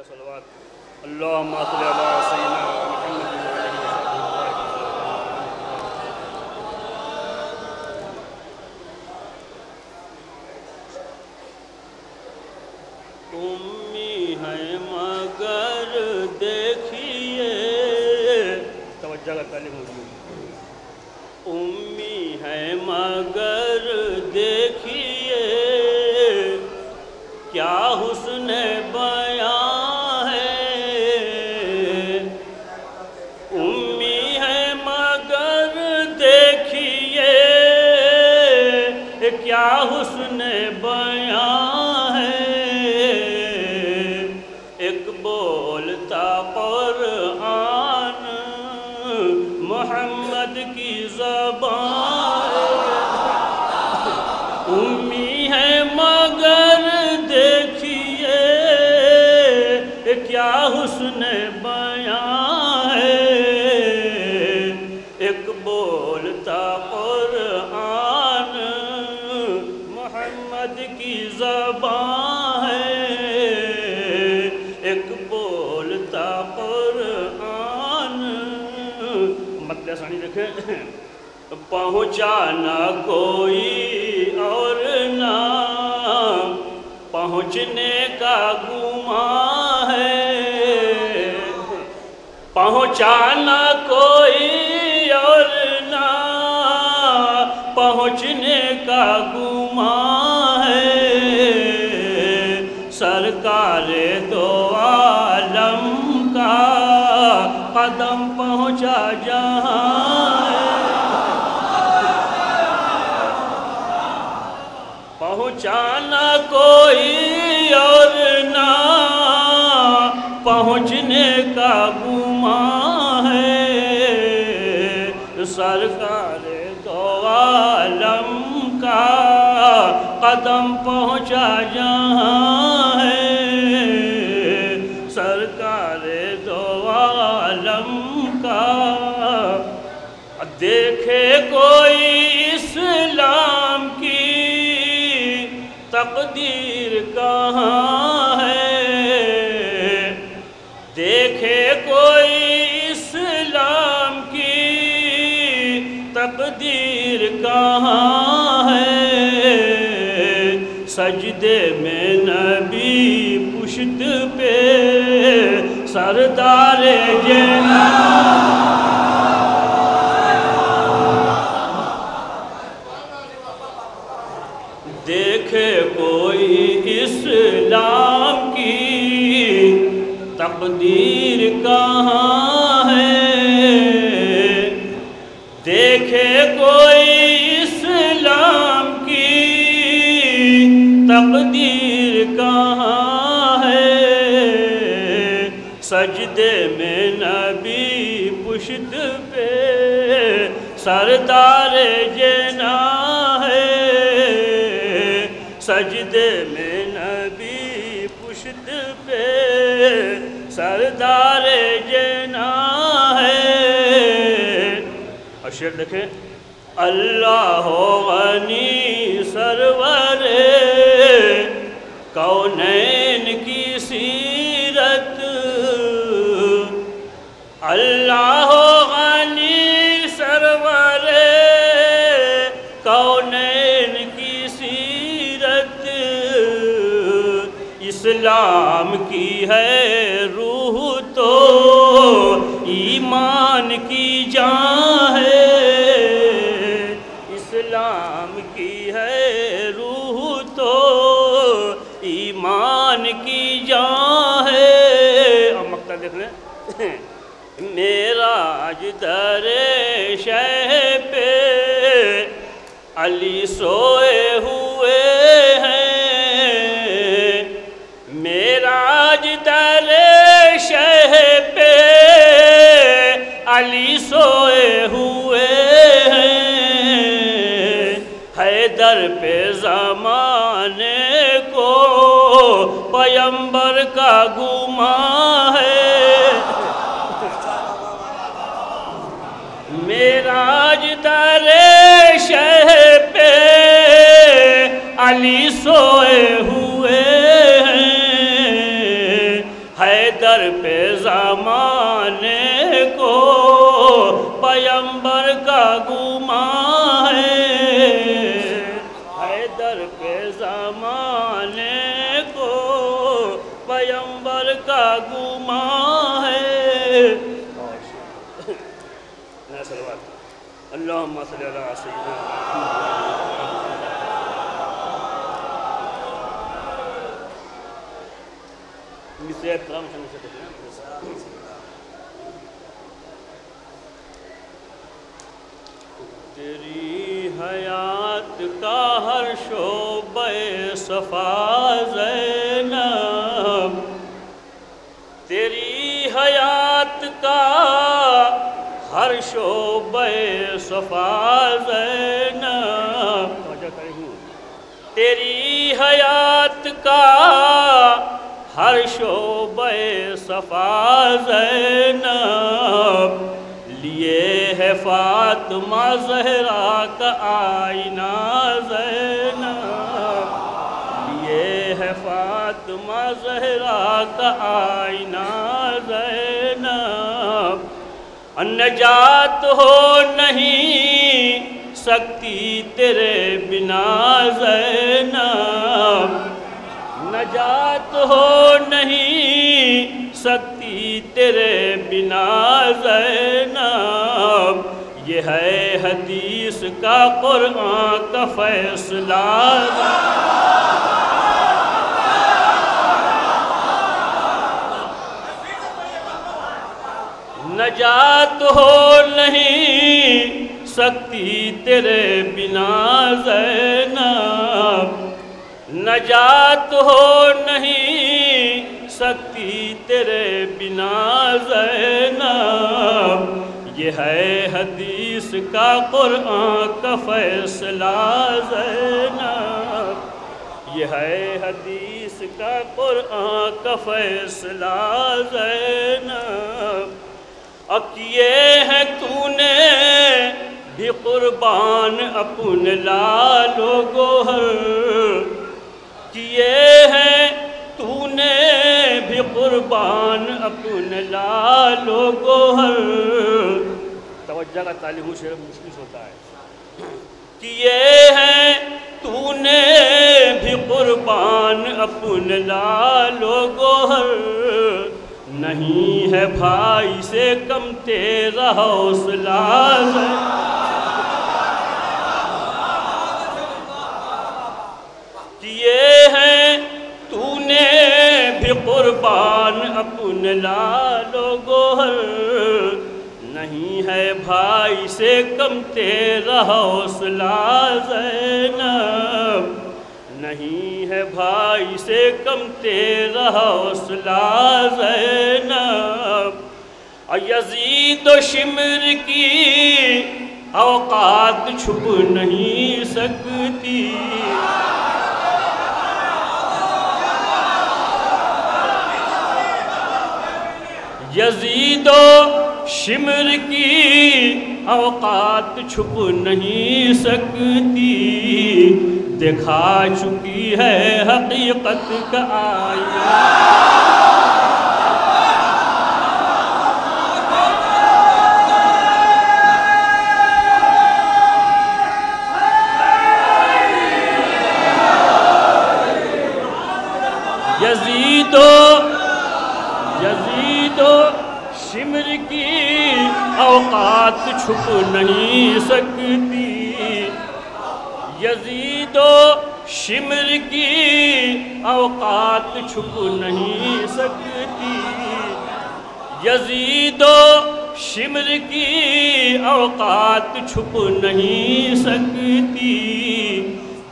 علیہ صلوات اللہم صلی علی سیدنا محمد وعلیہ وسلم۔ امی ہے مگر دیکھیے، توجہ کا تعلیم ہوگی، امی ہے مگر دیکھیے، کیا حسن بیاں ہے، امی ہے مگر دیکھیے، کیا حسن بیاں ہے، ایک بولتا قرآن محمد کی زبان، امی ہے مگر دیکھیے، کیا حسن بیاں ہے، ایک بولتا قرآن محمد کی زبان ہے، ایک بولتا قرآن، مطلع ثانی دیکھیں، پہنچا نہ کوئی اور نہ پہنچنے کا گمان ہے، پہنچا نہ کوئی اور نہ پہنچنے کا گمان ہے، سرکار دو عالم کا قدم پہنچا جہاں ہے، پہنچا نہ کوئی اور نہ پہنچنے کا گمان ہے، سرکار دو عالم کا قدم پہنچا جہاں ہے، سرکار دو عالم کا، دیکھے کوئی اسلام کی تقدیر کہاں ہے، دیکھے کوئی اسلام کی تقدیر کہاں ہے، سجدے میں نبی پشت پہ سردار دیکھے کوئی اسلام کی تقدیر کہاں ہے، دیکھے کوئی اسلام کی تقدیر کہاں ہے، سجدے میں نبی پشت پہ سردار جنا ہے، سجدے میں نبی پشت پہ سردار جنا ہے، اور شعر دیکھیں، اللہ غنی سرور کونین کی سیرت، اللہ غنی سرور کونین کی سیرت، اسلام کی ہے روح تو ایمان کی جان ہے، اسلام کی ہے روح تو ایمان کی جان ہے، اب مقطع دیکھ لیں، معراج در شہ پہ علی سوئے ہوئے ہیں، معراج در شہ پہ علی سوئے ہوئے ہیں، حیدر پہ زمانے کو پیمبر کا گمان ہے، معراج در شہ پہ علی سوئے ہوئے ہیں، حیدر پہ زمانے کو پیمبر کا گمان ہے، حیدر پہ زمانے کو پیمبر کا گمان ہے۔ اللہم صلی اللہ علیہ وسلم۔ تیری حیات کا ہر شعبہ صفا زینب، تیری حیات کا ہر شعبہ صفا زینب، تیری حیات کا ہر شعبہ صفا زینب، لیے ہے فاطمہ زہرا کا آئینہ زینب، لیے ہے فاطمہ زہرا کا آئینہ زینب، نجات ہو نہیں سکتی تیرے بنا زینب، نجات ہو نہیں سکتی تیرے بنا زینب، یہ ہے حدیث کا قرآن کا فیصلہ، نجات ہو نہیں سکتی تیرے بنا زینب، نجات ہو نہیں سکتی تیرے بنا زینب، یہ ہے حدیث کا قرآن کا فیصلہ زینب، یہ ہے حدیث کا قرآن کا فیصلہ زینب، کیے ہیں تو نے بھی قربان اپنے لال و گوہر، کیے ہیں تو نے بھی قربان اپنے لال و گوہر، توجہ کا تعلیم شعر مشکل ہوتا ہے، کیے ہیں تو نے بھی قربان اپنے لال و گوہر، نہیں ہے بھائی سے کم تیرا حوصلہ، کیے ہیں تو نے بھی قربان اپنے لال و گوہر، نہیں ہے بھائی سے کم تیرا حوصلہ زینب، نہیں ہے بھائی سے کم تیرا حوصلہ زینب، یزید و شمر کی اوقات چھپ نہیں سکتی، یزید و شمر کی اوقات چھپ نہیں سکتی، دکھا چکی ہے حقیقت کا آئینہ، یزید و شمر کی اوقات چھپ نہیں سکتی، یزید و شمر کی اوقات چھپ نہیں سکتی، یزید و شمر کی اوقات چھپ نہیں سکتی،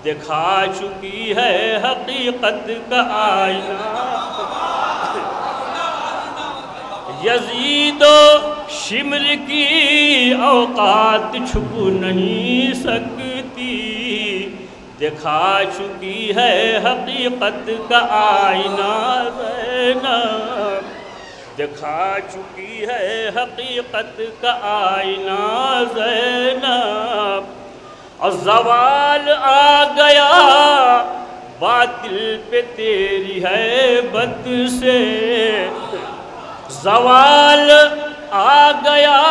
دکھا چکی ہے حقیقت کا آئینہ، یزید و شمر کی اوقات چھپ نہیں سکتی، دکھا چکی ہے حقیقت کا آئینہ زینب، دکھا چکی ہے حقیقت کا آئینہ زینب، اور زوال آ گیا باطل پہ تیری ہیبت سے زوال آ گیا،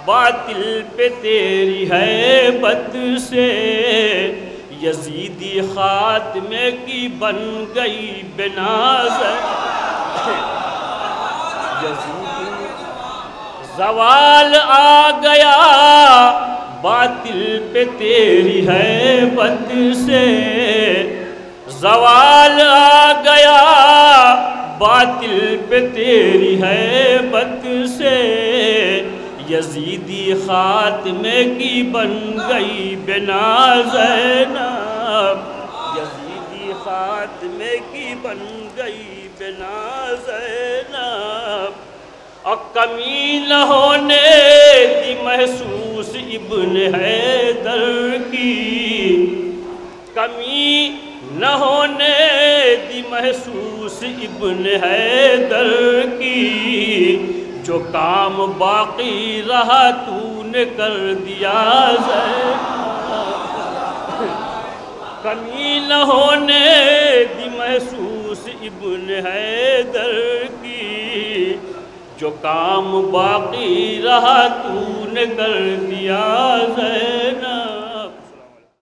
باطل پہ تیری ہیبت سے یزیدی خاتمے کی بن گئی بناز، زوال آ گیا باطل پہ تیری ہیبت سے، زوال آ گیا باطل پہ تیری ہیبت سے یزیدی خاتمے کی بن گئی بنا زینب، یزیدی خاتمے کی بن گئی بنا زینب، اور کمی نہ ہونے دی محسوس ابن حیدر کی، کمی نہ ہونے دی محسوس ابن حیدر کی، جو کام باقی رہا تو نے کر دیا زینب، کمی نہ ہونے دی محسوس ابن حیدر کی، جو کام باقی رہا تو نے کر دیا زینب۔